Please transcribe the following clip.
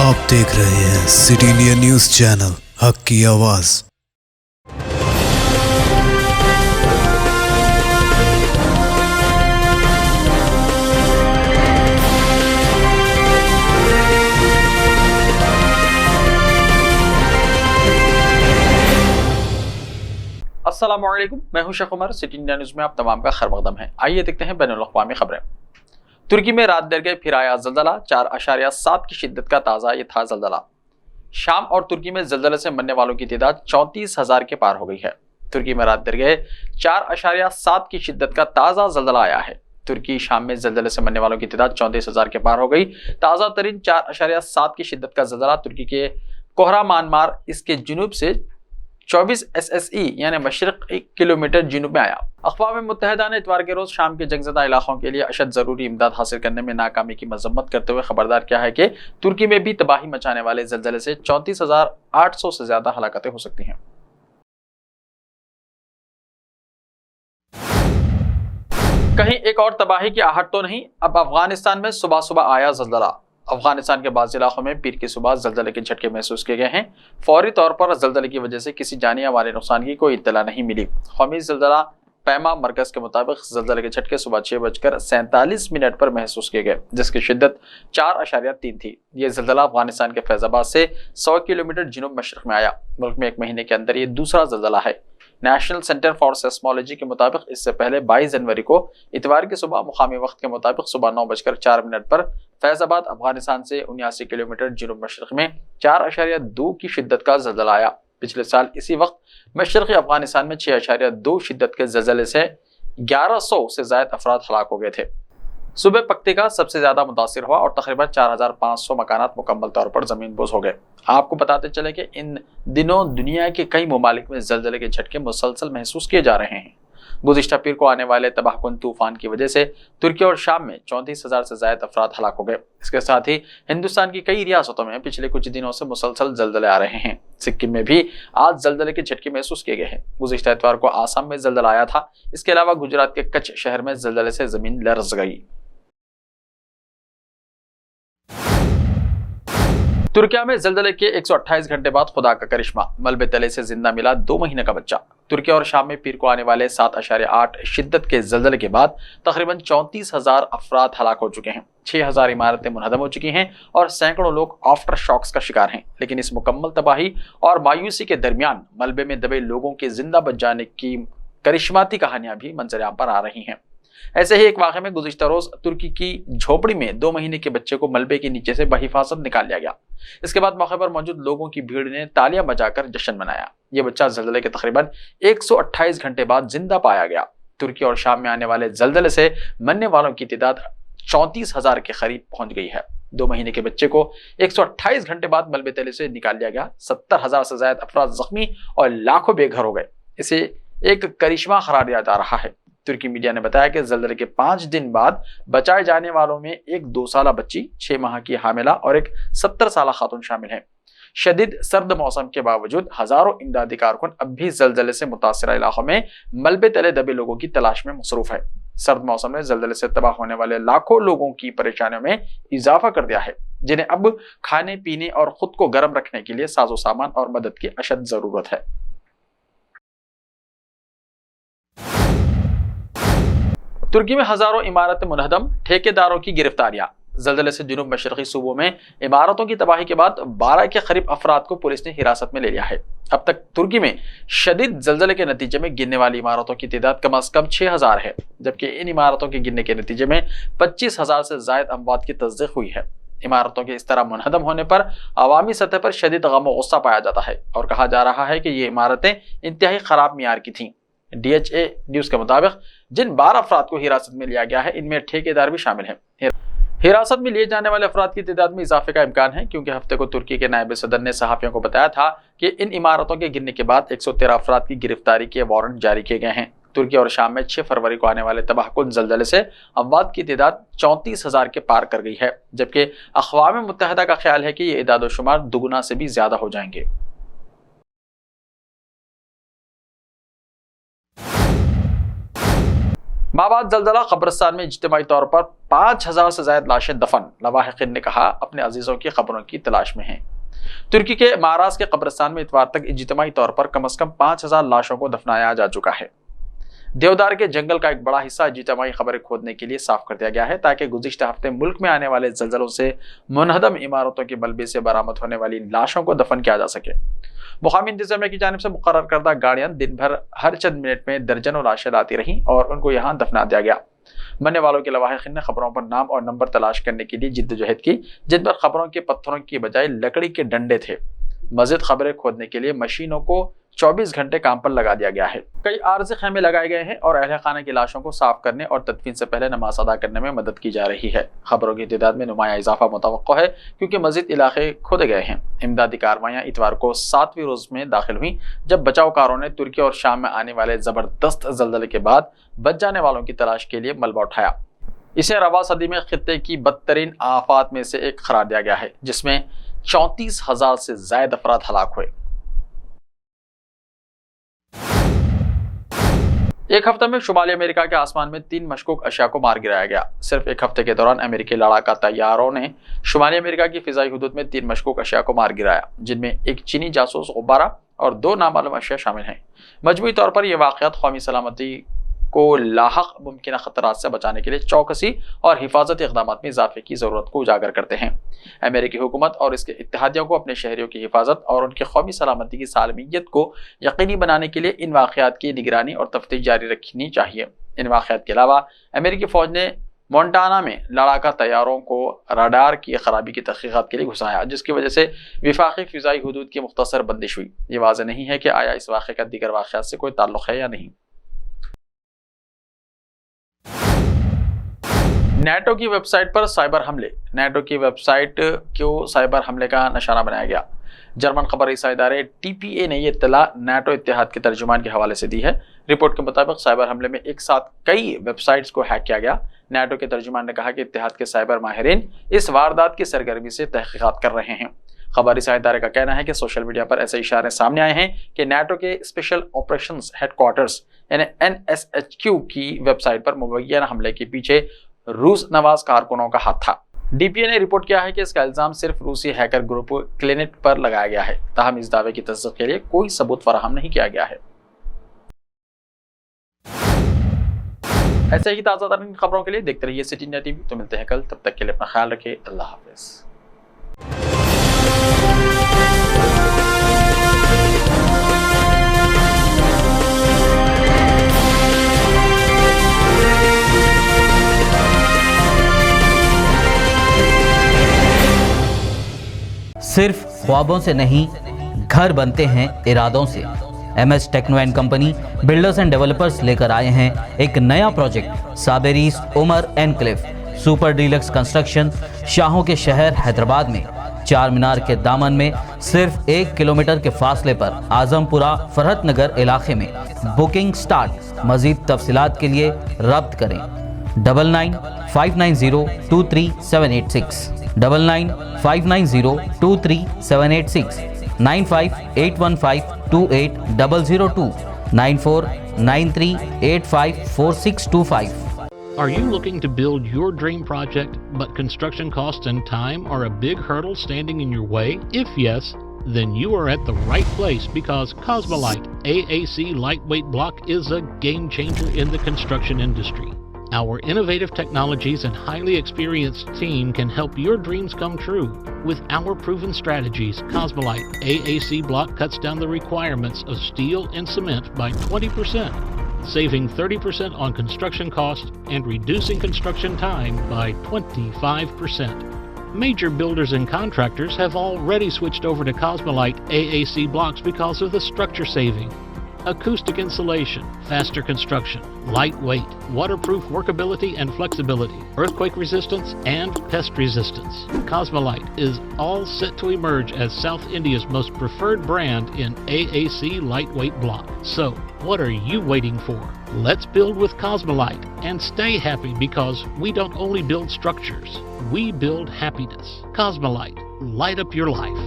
आप देख रहे हैं सिटी इंडिया न्यूज चैनल हक की आवाज। अस्सलामुअलैकुम, मैं हूं Sheikh Umar. City India news में आप तमाम का खैर मकदम है। आइए देखते हैं बैनुल अक़वामी खबरें। तुर्की में रात देर गए फिर आया जल्जला, 4.7 की शिद्दत का ताज़ा ये था जल्जला। शाम और तुर्की में जल्जले से मरने वालों की तादाद 34,000 के पार हो गई है। तुर्की में रात देर गए 4.7 की शिद्दत का ताज़ा जल्जला आया है। तुर्की शाम में जल्जले से मरने वालों की तादाद 34,000 के पार हो गई। ताज़ा तरीन 4.7 की शिद्दत का जल्जला तुर्की के कोहरामानमार इसके जुनूब से 24 SSE यानी मशरक किलोमीटर जुनूब में आया। अक़वाम मुत्तहिदा ने इतवार के रोज शाम के जंगज़दा इलाकों के लिए अशद ज़रूरी इमदाद हासिल करने में नाकामी की मजम्मत करते हुए खबरदार किया है कि तुर्की में भी तबाही मचाने वाले ज़लज़ले से 34,800 से ज्यादा हलाकतें हो सकती हैं। कहीं एक और तबाही की आहट तो नहीं, अब अफगानिस्तान में सुबह सुबह आया ज़लज़ला। अफगानिस्तान के बाज़ इलाकों में पीर की सुबह ज़लज़ले के झटके महसूस किए गए हैं। फौरी तौर पर ज़लज़ले की वजह से किसी जानी या माली नुकसान की कोई इत्तला नहीं मिली। कौमी ज़लज़ला पैमा मरकज़ के मुताबिक ज़लज़ले के झटके सुबह 6:47 पर महसूस किए गए, जिसकी शिद्दत 4.3 थी। ये ज़लज़ला अफगानिस्तान के फैज़ाबाद से 100 किलोमीटर जुनूब मशरक़ में आया। मुल्क में एक महीने के अंदर ये दूसरा ज़लज़ला है। नेशनल सेंटर फॉर सेस्मोलॉजी के मुताबिक इससे पहले 22 जनवरी को इतवार की सुबह मुकामी वक्त के मुताबिक सुबह 9:04 पर फैज़ाबाद अफगानिस्तान से 79 किलोमीटर जुनूब मशरक़ में 4.2 की शिद्दत का ज़लज़ला आया। पिछले साल इसी वक्त मशरक़ी अफगानिस्तान में 6.2 शिद्दत के ज़लज़ले से 1100 से ज़ायद अफराद हलाक हो गए थे। सुबह पख्तिका सबसे ज्यादा मुतासिर हुआ और तकरीबन 4,500 मकानात मुकम्मल तौर पर ज़मीनबोस हो गए। आपको बताते चले कि इन दिनों दुनिया के कई ममालिक में ज़लज़ले के झटके मुसलसल महसूस किए जा रहे हैं। गुज़िश्ता पीर को आने वाले तबाहकुन तूफान की वजह से तुर्की और शाम में 34,000 से ज़ायद अफराद हलाक हो गए। इसके साथ ही हिंदुस्तान की कई रियासतों में पिछले कुछ दिनों से मुसलसल ज़लज़ले आ रहे हैं। सिक्किम में भी आज ज़लज़ले के झटके महसूस किए गए हैं। गुज़िश्ता इतवार को आसाम में ज़लज़ला आया था। इसके अलावा गुजरात के कच्छ शहर में ज़लज़ले से ज़मीन लर्ज़ गई। तुर्किया में ज़लज़ले के 128 घंटे बाद खुदा का करिश्मा, मलबे तले से जिंदा मिला 2 महीने का बच्चा। तुर्की और शाम में पीर को आने वाले 7.8 शिद्दत के ज़लज़ले के बाद तकरीबन 34,000 अफराद हलाक हो चुके हैं। 6,000 इमारतें मुनहदम हो चुकी हैं और सैकड़ों लोग आफ्टर शॉक्स का शिकार हैं। लेकिन इस मुकम्मल तबाही और मायूसी के दरमियान मलबे में दबे लोगों के जिंदा बच जाने की करिश्माती कहानियां भी मंजर-ए-आम पर आ रही हैं। ऐसे ही एक वाक़े में गुज़िश्ता रोज तुर्की की झोपड़ी में 2 महीने के बच्चे को मलबे के नीचे से बहिफाजत निकाल लिया गया। इसके बाद मौके पर मौजूद लोगों की भीड़ ने तालियां बजाकर जश्न मनाया। यह बच्चा ज़लज़ले के तकरीबन 128 घंटे बाद जिंदा पाया गया। तुर्की और शाम में आने वाले ज़लज़ले से मरने वालों की तादाद 34,000 के करीब पहुंच गई है। 2 महीने के बच्चे को 128 घंटे बाद मलबे तले से निकाल लिया गया। 70,000 से ज्यादा अफराद जख्मी और लाखों बेघर हो गए। इसे एक करिश्मा करार दिया जा रहा है। तुर्की मीडिया ने बताया कि ज़लज़ले के 5 दिन बाद बचाए जाने वालों में एक 2 साला बच्ची, 6 माह की हामिला और एक 70 साला खातून शामिल हैं। शदीद सर्द मौसम के बावजूद हजारों इमदादी कारकुन अब भी ज़लज़ले से मुतासिर इलाकों में मलबे तले दबे लोगों की तलाश में मसरूफ है। सर्द मौसम ने ज़लज़ले से तबाह होने वाले लाखों लोगों की परेशानियों में इजाफा कर दिया है, जिन्हें अब खाने पीने और खुद को गर्म रखने के लिए साजो सामान और मदद की अशद जरूरत है। तुर्की में हजारों इमारतें मुनहदम, ठेकेदारों की गिरफ्तारियां। ज़लज़ले से जुनूब मशरक़ी सूबों में इमारतों की तबाही के बाद 12 के करीब अफराद को पुलिस ने हिरासत में ले लिया है। अब तक तुर्की में शदीद ज़लज़ले के नतीजे में गिरने वाली इमारतों की तादाद कम अज कम 6,000 है, जबकि इन इमारतों के गिरने के नतीजे में 25,000 से ज़ायद अमवात की तस्दीक हुई है। इमारतों के इस तरह मुनहदम होने पर अवामी सतह पर शदीद गम व गुस्सा पाया जाता है और कहा जा रहा है कि ये इमारतें इंतहाई खराब मियार की थीं। DHA न्यूज के मुताबिक जिन 12 अफराद को हिरासत में लिया गया है, इनमें ठेकेदार भी शामिल हैं। हिरासत में लिए जाने वाले अफराद की तादाद में इजाफे का इम्कान है, क्योंकि हफ्ते को तुर्की के नायब सदर ने सहाफियों को बताया था कि इन इमारतों के गिरने के बाद 113 अफराद की गिरफ्तारी के वारंट जारी किए गए हैं। तुर्की और शाम में 6 फरवरी को आने वाले तबाहकुन ज़लज़ले से अमवात की तादाद 34,000 के पार कर गई है, जबकि अक़वाम मुत्तहिदा का ख्याल है कि ये इदाद शुमार दुगुना से भी ज्यादा हो जाएंगे। माँ इस्लामाबाद जलजला कब्रिस्तान में इज्तिमाई तौर पर 5000 से ज्यादा लाशें दफन। लवाहिकीन ने कहा अपने अजीजों की खबरों की तलाश में हैं। तुर्की के महाराज के कब्रिस्तान में इतवार तक इज्तिमाई तौर पर कम से कम 5000 लाशों को दफनाया जा चुका है। देवदार के जंगल का एक बड़ा हिस्सा इज्तिमाई खबरें खोदने के लिए साफ कर दिया गया है ताकि गुज़िश्ता हफ्ते मुल्क में आने वाले जलजलों से मुनहदम इमारतों के मलबे से बरामद होने वाली लाशों को दफन किया जा सके। मुकामी इंतजामिया की जानिब से मुकर्रर करदा गाड़ियां दिन भर हर चंद मिनट में दर्जनों लाशें लाती रहीं और उनको यहाँ दफना दिया गया। मरने वालों के लवाहिकीन ने खबरों पर नाम और नंबर तलाश करने के लिए जिद्दोजहद की, जिन पर खबरों के पत्थरों की बजाय लकड़ी के डंडे थे। मजीद खबरें खोदने के लिए मशीनों को 24 घंटे काम पर लगा दिया गया है। कई आर्जी खेमे लगाए गए हैं और अहले खाना की लाशों को साफ करने और तदफीन से पहले नमाज अदा करने में मदद की जा रही है। खबरों की तादाद में नुमाया इजाफा मुतवक्को है क्योंकि मजीद इलाके खोदे गए हैं। इमदादी कार्रवाइयाँ इतवार को 7वीं रोज में दाखिल हुई जब बचावकारों ने तुर्की और शाम में आने वाले जबरदस्त जल्जले के बाद बच जाने वालों की तलाश के लिए मलबा उठाया। इसे रवा सदी में खित्ते की बदतरीन आफात में से एक करार दिया गया है, जिसमें 34,000 से ज्यादा अफराद हलाक हुए। एक हफ्ते में शुमाली अमेरिका के आसमान में 3 मशकूक अशिया को मार गिराया गया। सिर्फ एक हफ्ते के दौरान अमेरिकी लड़ाका तैयारों ने शुमाली अमेरिका की फिजाई हुदूद में 3 मशकूक अशिया को मार गिराया, जिनमें एक चीनी जासूस गुब्बारा और 2 नामालूम अशिया शामिल हैं। मजमूई तौर पर यह वाक़यात कौमी सलामती को लाहक मुमकिन खतरात से बचाने के लिए चौकसी और हिफाजती इक़दाम में इजाफे की ज़रूरत को उजागर करते हैं। अमेरिकी हुकूमत और इसके इत्तेहादियों को अपने शहरियों की हिफाजत और उनकी कौमी सलामती की सालमियत को यकीनी बनाने के लिए इन वाक़यात की निगरानी और तफ्तीश जारी रखनी चाहिए। इन वाक़यात के अलावा अमेरिकी फ़ौज ने मोंटाना में लड़ाका तैयारों को रडार की खराबी की तहक़ीक़ात के लिए घुसाया, जिसकी वजह से विफाक़ी फ़िज़ाई हुदूद की मुख्तसर बंदिश हुई। ये वाज़ेह नहीं है कि आया इस वाक़े का दीगर वाक़यात से कोई ताल्लुक़ है या नहीं। नेटो की वेबसाइट पर साइबर हमले। नेटो की वेबसाइट को साइबर हमले का निशाना बनाया गया। जर्मन खबर रसाई इदारे TPA ने यह इत्तला नेटो इत्तेहाद के तर्जुमान के हवाले से दी है। रिपोर्ट के मुताबिक साइबर हमले में एक साथ कई वेबसाइट्स को हैक किया गया। नेटो के तर्जुमान ने कहा कि इत्तेहाद के साइबर माहिरीन इस वारदात की सरगर्मी से तहकीकात कर रहे हैं। खबर रसाई इदारे का कहना है कि सोशल मीडिया पर ऐसे इशारे सामने आए हैं कि नेटो के स्पेशल ऑपरेशंस हेडक्वार्टर्स यानी NSHQ की वेबसाइट पर मुबैना हमले के पीछे रूस नवाज कारकुनों का हाथ था। DPA ने रिपोर्ट किया है कि इसका इल्जाम सिर्फ रूसी हैकर ग्रुप क्लिनेट पर लगाया गया है, ताहम इस दावे की तस्दीक के लिए कोई सबूत फराहम नहीं किया गया है। ऐसे ही ताज़ा तरीन खबरों के लिए देखते रहिए सिटी इंडिया टीवी। तो मिलते हैं कल, तब तक के लिए अपना ख्याल रखें। अल्लाह हाफिज़। सिर्फ ख्वाबों से नहीं, घर बनते हैं इरादों से। MS Techno and company builders and developers लेकर आए हैं एक नया प्रोजेक्ट, साबेरीज Umar enclave super deluxe construction. शाहों के शहर हैदराबाद में चार मीनार के दामन में सिर्फ 1 किलोमीटर के फासले पर आजमपुरा फरहत नगर इलाके में। Booking start. मजीद तफसीलात के लिए रब्त करें 9959023786 9959023786 9581528002 9493854625। Are you looking to build your dream project, but construction costs and time are a big hurdle standing in your way? If yes, then you are at the right place, because Cosmolite AAC lightweight block is a game changer in the construction industry. Our innovative technologies and highly experienced team can help your dreams come true. With our proven strategies, Cosmolite AAC block cuts down the requirements of steel and cement by 20%, saving 30% on construction costs and reducing construction time by 25%. Major builders and contractors have already switched over to Cosmolite AAC blocks because of the structure saving. Acoustic insulation, faster construction, lightweight, waterproof workability and flexibility, earthquake resistance, and pest resistance. Cosmolite is all set to emerge as South India's most preferred brand in AAC lightweight block. So, what are you waiting for? Let's build with Cosmolite and stay happy, because we don't only build structures, we build happiness. Cosmolite, light up your life.